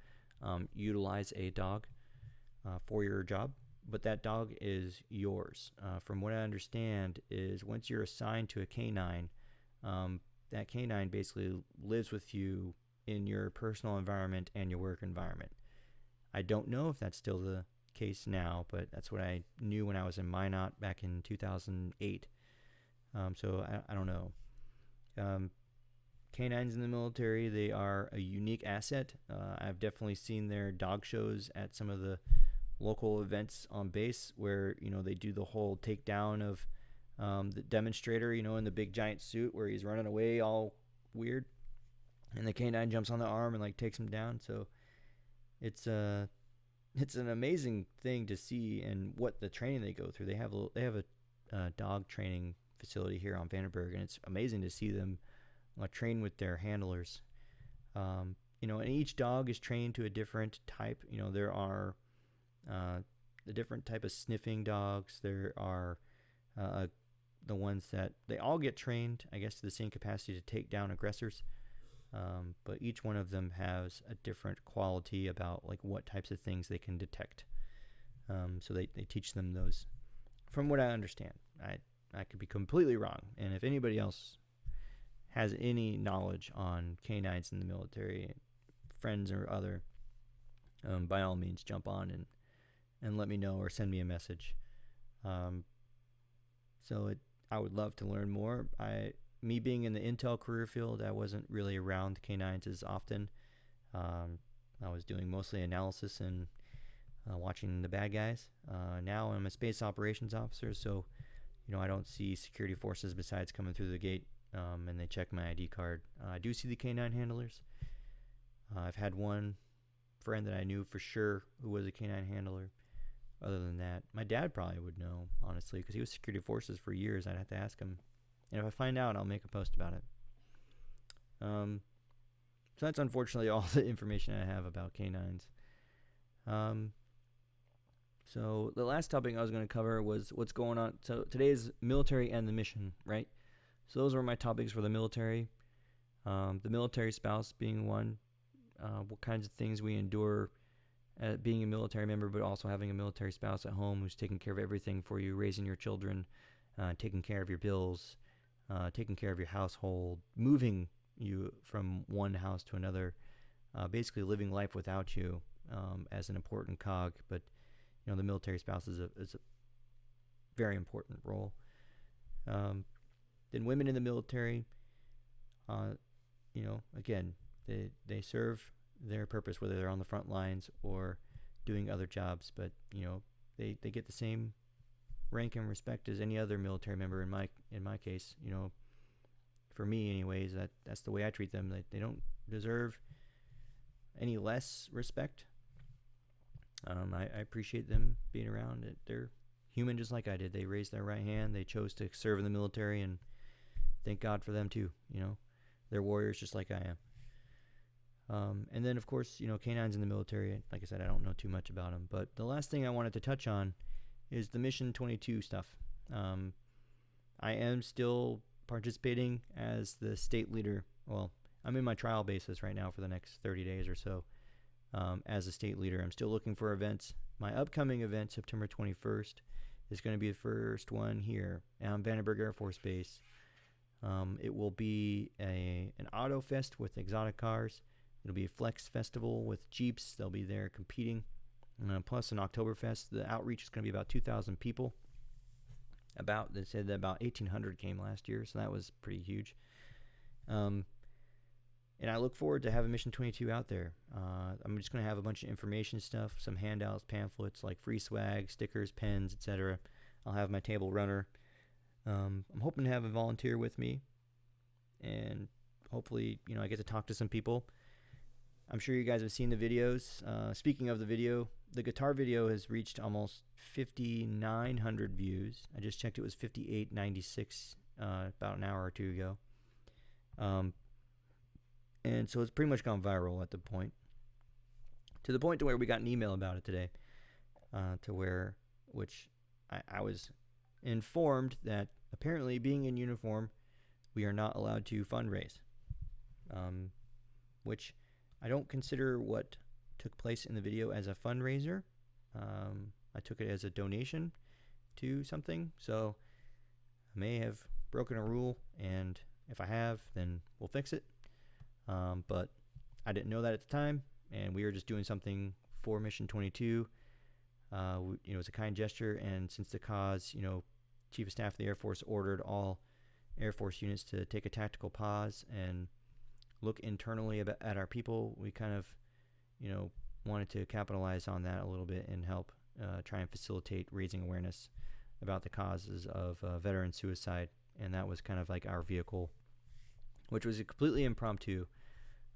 utilize a dog for your job. But that dog is yours. From what I understand is once you're assigned to a canine, that canine basically lives with you in your personal environment and your work environment. I don't know if that's still the case now, but that's what I knew when I was in Minot back in 2008. So I don't know. Canines in the military, they are a unique asset. I've definitely seen their dog shows at some of the local events on base where, they do the whole takedown of the demonstrator, in the big giant suit where he's running away all weird. And the canine jumps on the arm and takes him down. So it's an amazing thing to see, and what the training they go through. They have a dog training facility here on Vandenberg, and it's amazing to see them train with their handlers. And each dog is trained to a different type. There are the different type of sniffing dogs. There are the ones that they all get trained, I guess, to the same capacity to take down aggressors. But each one of them has a different quality about like what types of things they can detect. So they teach them those. From what I understand, I could be completely wrong. And if anybody else has any knowledge on canines in the military, friends or other, by all means, jump on and let me know or send me a message. I would love to learn more. Me being in the intel career field, I wasn't really around canines as often. I was doing mostly analysis and watching the bad guys. Now I'm a space operations officer, so I don't see security forces besides coming through the gate, and they check my ID card. I do see the canine handlers. I've had one friend that I knew for sure who was a canine handler. Other than that, my dad probably would know, honestly, because he was security forces for years. I'd have to ask him. And if I find out, I'll make a post about it. So that's unfortunately all the information I have about canines. So the last topic I was going to cover was what's going on. So today is military and the mission, right? So those were my topics for the military. The military spouse being one. What kinds of things we endure being a military member, but also having a military spouse at home who's taking care of everything for you, raising your children, taking care of your bills, taking care of your household, moving you from one house to another, basically living life without you as an important cog. But the military spouse is a very important role. Then women in the military, again, they serve their purpose, whether they're on the front lines or doing other jobs, but they get the same rank and respect as any other military member. In my case, for me anyways, that's the way I treat them. They don't deserve any less respect. I appreciate them being around. They're human just like I did. They raised their right hand. They chose to serve in the military, and thank God for them too. They're warriors just like I am. And then, of course, canines in the military, like I said, I don't know too much about them. But the last thing I wanted to touch on is the Mission 22 stuff. I am still participating as the state leader. Well, I'm in my trial basis right now for the next 30 days or so as a state leader. I'm still looking for events. My upcoming event, September 21st, is going to be the first one here on Vandenberg Air Force Base. It will be an auto fest with exotic cars. It'll be a flex festival with Jeeps. They'll be there competing. Plus an Oktoberfest. The outreach is going to be about 2,000 people. They said that about 1,800 came last year, so that was pretty huge. And I look forward to having Mission 22 out there. I'm just going to have a bunch of information stuff, some handouts, pamphlets, like free swag, stickers, pens, etc. I'll have my table runner. I'm hoping to have a volunteer with me, and hopefully, I get to talk to some people. I'm sure you guys have seen the videos. Speaking of the video, the guitar video has reached almost 5,900 views. I just checked; it was 5,896 about an hour or two ago. And so it's pretty much gone viral at the point. To the point to where we got an email about it today. Which I was informed that apparently, being in uniform, we are not allowed to fundraise. Which I don't consider what took place in the video as a fundraiser. I took it as a donation to something, so I may have broken a rule, and if I have, then we'll fix it. But I didn't know that at the time, and we were just doing something for Mission 22. It was a kind gesture, and since the cause, Chief of Staff of the Air Force ordered all Air Force units to take a tactical pause and look internally at our people. We kind of, wanted to capitalize on that a little bit and help try and facilitate raising awareness about the causes of veteran suicide. And that was kind of like our vehicle, which was completely impromptu.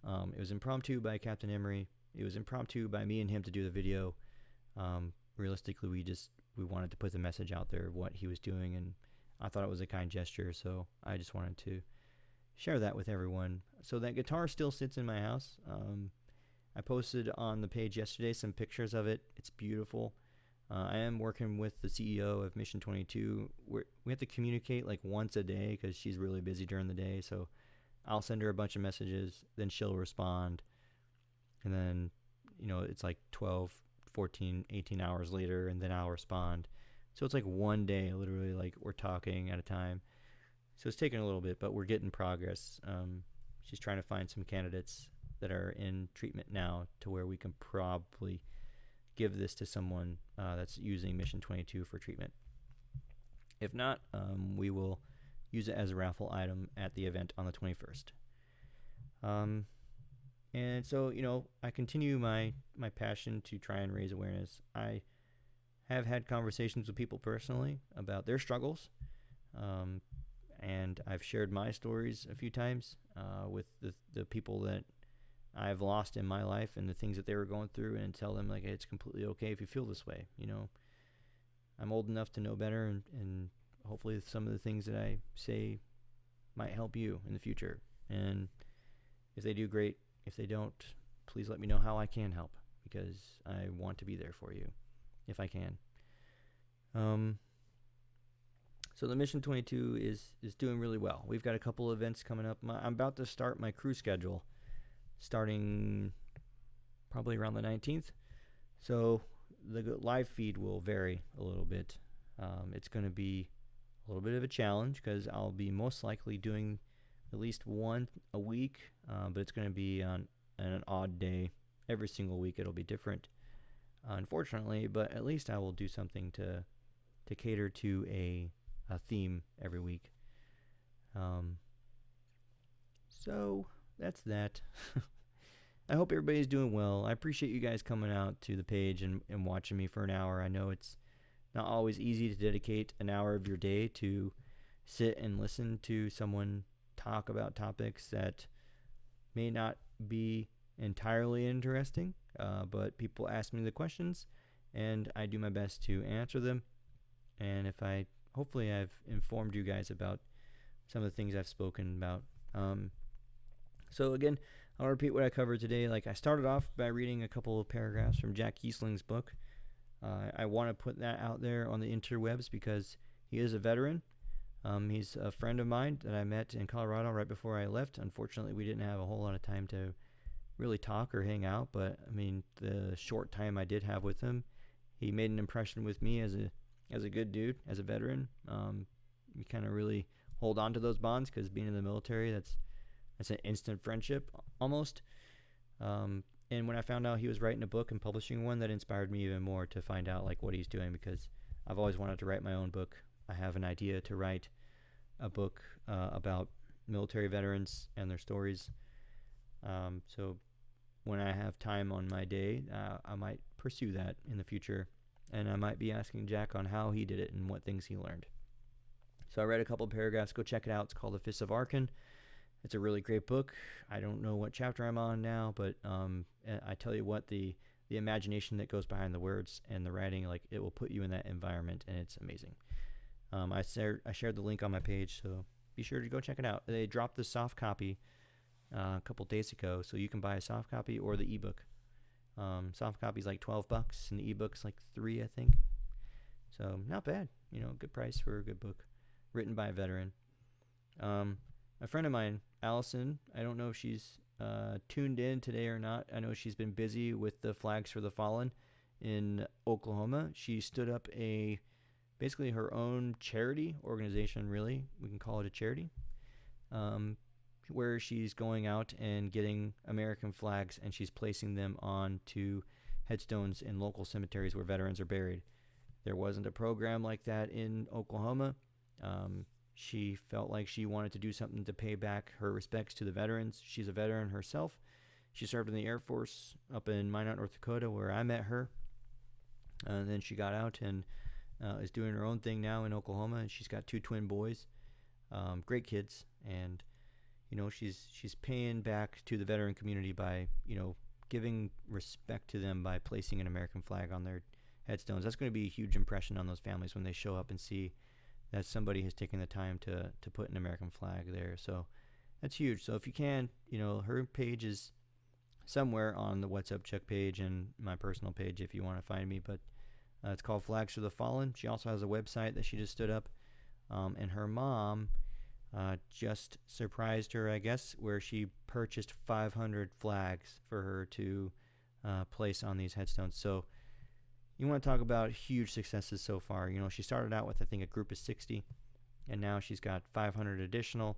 It was impromptu by Captain Emery. It was impromptu by me and him to do the video. Realistically, we wanted to put the message out there of what he was doing, and I thought it was a kind gesture, so I just wanted to share that with everyone. So that guitar still sits in my house. I posted on the page yesterday some pictures of it. It's beautiful. I am working with the CEO of Mission 22. We have to communicate like once a day because she's really busy during the day. So I'll send her a bunch of messages, then she'll respond. And then, it's like 12, 14, 18 hours later, and then I'll respond. So it's like one day, literally, like we're talking at a time. So it's taking a little bit, but we're getting progress. She's trying to find some candidates that are in treatment now to where we can probably give this to someone that's using Mission 22 for treatment. If not, we will use it as a raffle item at the event on the 21st. And so, I continue my passion to try and raise awareness. I have had conversations with people personally about their struggles, and I've shared my stories a few times with the people that I've lost in my life and the things that they were going through, and tell them, like, hey, it's completely okay if you feel this way. I'm old enough to know better, and hopefully some of the things that I say might help you in the future. And if they do, great. If they don't, please let me know how I can help, because I want to be there for you if I can. So the Mission 22 is doing really well. We've got a couple events coming up. I'm about to start my crew schedule, starting probably around the 19th. So the live feed will vary a little bit. It's going to be a little bit of a challenge because I'll be most likely doing at least one a week, but it's going to be on an odd day. Every single week it'll be different, unfortunately, but at least I will do something to cater to a theme every week. So that's that. I hope everybody's doing well. I appreciate you guys coming out to the page and watching me for an hour. I know it's not always easy to dedicate an hour of your day to sit and listen to someone talk about topics that may not be entirely interesting, but people ask me the questions, and I do my best to answer them. And hopefully I've informed you guys about some of the things I've spoken about. So again, I'll repeat what I covered today. Like, I started off by reading a couple of paragraphs from Jack Keesling's book. I want to put that out there on the interwebs because he is a veteran. He's a friend of mine that I met in Colorado right before I left. Unfortunately, we didn't have a whole lot of time to really talk or hang out, but I mean, the short time I did have with him, he made an impression with me as a good dude, as a veteran. You kind of really hold on to those bonds because being in the military, that's an instant friendship almost. And when I found out he was writing a book and publishing one, that inspired me even more to find out like what he's doing, because I've always wanted to write my own book. I have an idea to write a book about military veterans and their stories. So when I have time on my day, I might pursue that in the future, and I might be asking Jack on how he did it and what things he learned. So I read a couple of paragraphs. Go check it out. It's called The Fists of Arken. It's a really great book. I don't know what chapter I'm on now, but I tell you what, the imagination that goes behind the words and the writing, like, it will put you in that environment, and it's amazing. I shared the link on my page, so be sure to go check it out. They dropped the soft copy a couple days ago, so you can buy a soft copy or the ebook. Soft copy is like $12, and the ebook's like $3, I think. So not bad, good price for a good book, written by a veteran. A friend of mine, Alyssa, I don't know if she's tuned in today or not. I know she's been busy with the Flags for the Fallen in Oklahoma. She stood up basically her own charity organization, really. We can call it a charity, where she's going out and getting American flags, and she's placing them onto headstones in local cemeteries where veterans are buried. There wasn't a program like that in Oklahoma. She felt like she wanted to do something to pay back her respects to the veterans. She's a veteran herself. She served in the Air Force up in Minot, North Dakota, where I met her. And then she got out and is doing her own thing now in Oklahoma. And she's got 2 twin boys, great kids. And, she's paying back to the veteran community by, giving respect to them by placing an American flag on their headstones. That's going to be a huge impression on those families when they show up and see that somebody has taken the time to put an American flag there. So that's huge. So if you can, her page is somewhere on the What's Up Chuck page and my personal page if you want to find me. But It's called Flags for the Fallen. She also has a website that she just stood up. And her mom just surprised her, I guess, where she purchased 500 flags for her to place on these headstones. So you want to talk about huge successes so far. She started out with, I think, a group of 60, and now she's got 500 additional.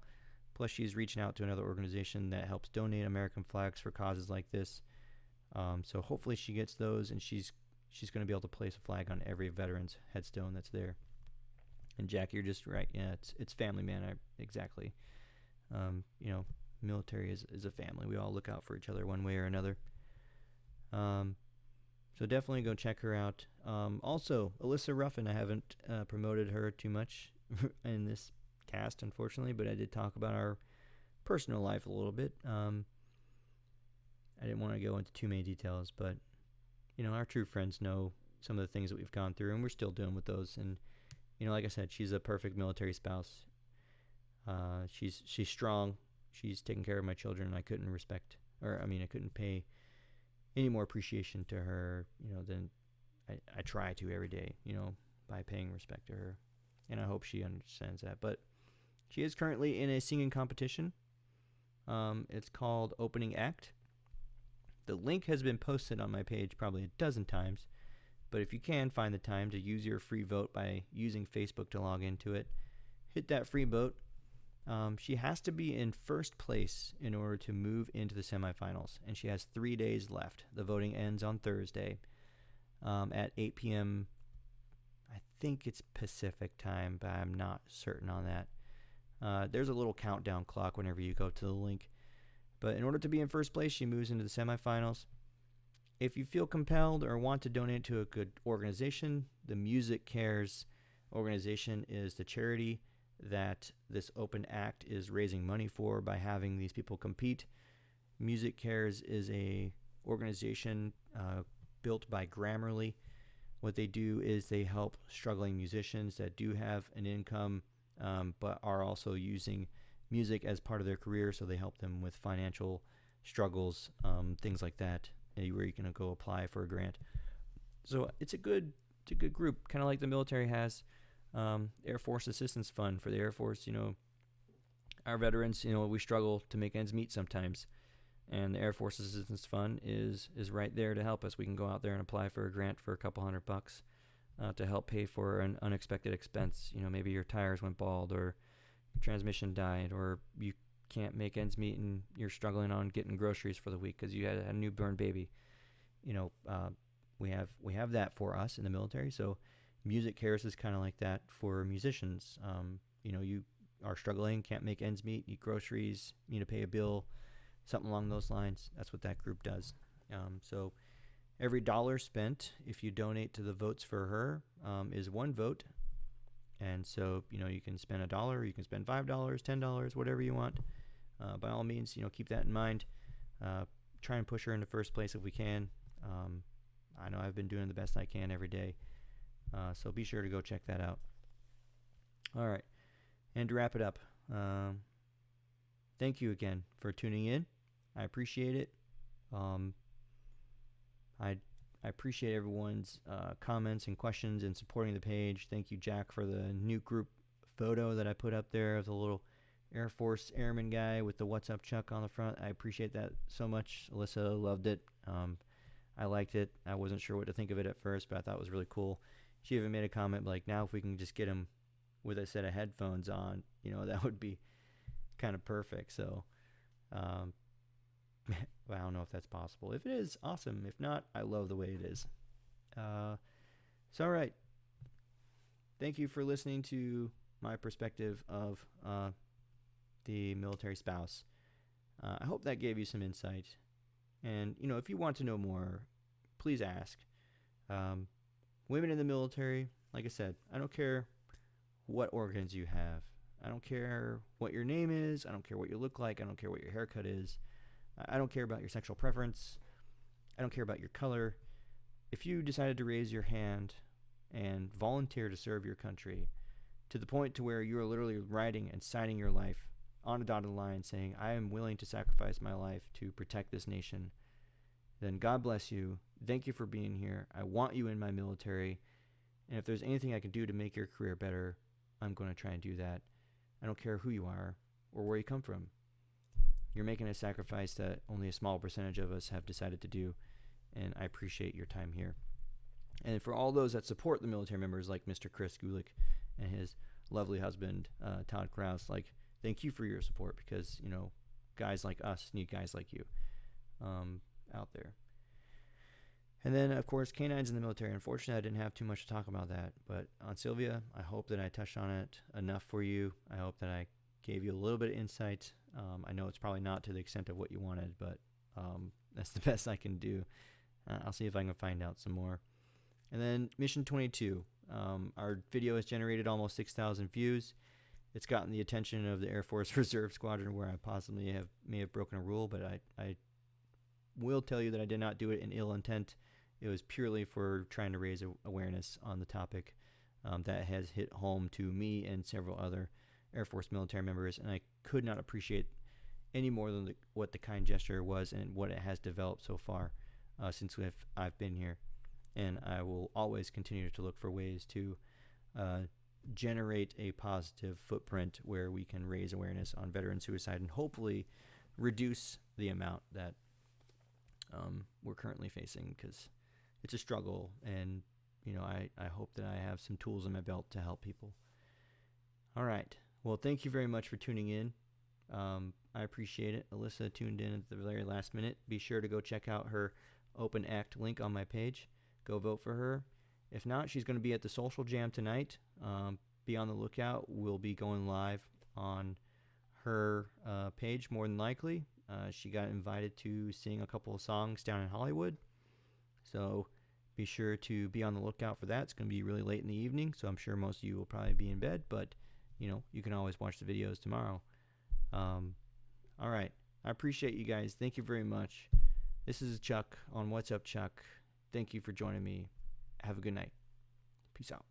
Plus, she's reaching out to another organization that helps donate American flags for causes like this. So hopefully she gets those, and she's going to be able to place a flag on every veteran's headstone that's there. And Jack, you're just right. Yeah, it's family, man. Exactly. Military is a family. We all look out for each other one way or another. So definitely go check her out. Also, Alyssa Ruffin, I haven't promoted her too much in this cast, unfortunately, but I did talk about our personal life a little bit. I didn't want to go into too many details, but, our true friends know some of the things that we've gone through, and we're still dealing with those. And, like I said, she's a perfect military spouse. She's strong. She's taking care of my children, and I couldn't pay any more appreciation to her, than I try to every day, by paying respect to her. And I hope she understands that. But she is currently in a singing competition. It's called Opening Act. The link has been posted on my page probably a dozen times. But if you can find the time to use your free vote by using Facebook to log into it, hit that free vote. She has to be in first place in order to move into the semifinals, and she has 3 days left. The voting ends on Thursday at 8 p.m. I think it's Pacific time, but I'm not certain on that. There's a little countdown clock whenever you go to the link. But in order to be in first place, she moves into the semifinals. If you feel compelled or want to donate to a good organization, the Music Cares organization is the charity that this Open Act is raising money for by having these people compete. Music Cares is a organization built by Grammarly. What they do is they help struggling musicians that do have an income but are also using music as part of their career, so they help them with financial struggles, things like that, where you can go apply for a grant. So it's a good group, kind of like the military has. Air Force Assistance Fund for the Air Force. Our veterans, we struggle to make ends meet sometimes, and the Air Force Assistance Fund is right there to help us. We can go out there and apply for a grant for a couple $100 to help pay for an unexpected expense. Maybe your tires went bald, or your transmission died, or you can't make ends meet and you're struggling on getting groceries for the week because you had a newborn baby. We have that for us in the military. So Music Cares is kind of like that for musicians. You are struggling, can't make ends meet, eat groceries, need to pay a bill, something along those lines. That's what that group does. So every dollar spent, if you donate to the Votes for Her, is one vote. And so, you can spend $1, you can spend $5, $10, whatever you want. By all means, keep that in mind. Try and push her into first place if we can. I know I've been doing the best I can every day. So be sure to go check that out. All right. And to wrap it up, thank you again for tuning in. I appreciate it. I appreciate everyone's comments and questions and supporting the page. Thank you, Jack, for the new group photo that I put up there of the little Air Force Airman guy with the "What's Up, Chuck" on the front. I appreciate that so much. Alyssa loved it. I liked it. I wasn't sure what to think of it at first, but I thought it was really cool. She even made a comment like, now if we can just get him with a set of headphones on, that would be kind of perfect. So I don't know if that's possible. If it is, awesome. If not, I love the way it is. So all right. Thank you for listening to my perspective of the military spouse. I hope that gave you some insight. And, if you want to know more, please ask. Women in the military, like I said, I don't care what organs you have. I don't care what your name is. I don't care what you look like. I don't care what your haircut is. I don't care about your sexual preference. I don't care about your color. If you decided to raise your hand and volunteer to serve your country to the point to where you are literally writing and signing your life on a dotted line saying, I am willing to sacrifice my life to protect this nation, then God bless you. Thank you for being here. I want you in my military. And if there's anything I can do to make your career better, I'm going to try and do that. I don't care who you are or where you come from. You're making a sacrifice that only a small percentage of us have decided to do, and I appreciate your time here. And for all those that support the military members like Mr. Chris Gulick and his lovely husband, Todd Krause, like, thank you for your support, because, you know, guys like us need guys like you out there. And then, of course, canines in the military. Unfortunately, I didn't have too much to talk about that. But on Sylvia, I hope that I touched on it enough for you. I hope that I gave you a little bit of insight. I know it's probably not to the extent of what you wanted, but that's the best I can do. I'll see if I can find out some more. And then Mission 22. Our video has generated almost 6,000 views. It's gotten the attention of the Air Force Reserve Squadron, where I possibly may have broken a rule, but I will tell you that I did not do it in ill intent. It was purely for trying to raise awareness on the topic that has hit home to me and several other Air Force military members, and I could not appreciate any more than what the kind gesture was and what it has developed so far since I've been here. And I will always continue to look for ways to generate a positive footprint where we can raise awareness on veteran suicide and hopefully reduce the amount that we're currently facing, because it's a struggle, and you know, I hope that I have some tools in my belt to help people. All right. Well, thank you very much for tuning in. I appreciate it. Alyssa tuned in at the very last minute. Be sure to go check out her Open Act link on my page. Go vote for her. If not, she's going to be at the Social Jam tonight. Be on the lookout. We'll be going live on her page more than likely. She got invited to sing a couple of songs down in Hollywood. So be sure to be on the lookout for that. It's going to be really late in the evening, so I'm sure most of you will probably be in bed, but you know, you can always watch the videos tomorrow. All right. I appreciate you guys. Thank you very much. This is Chuck on What's Up, Chuck. Thank you for joining me. Have a good night. Peace out.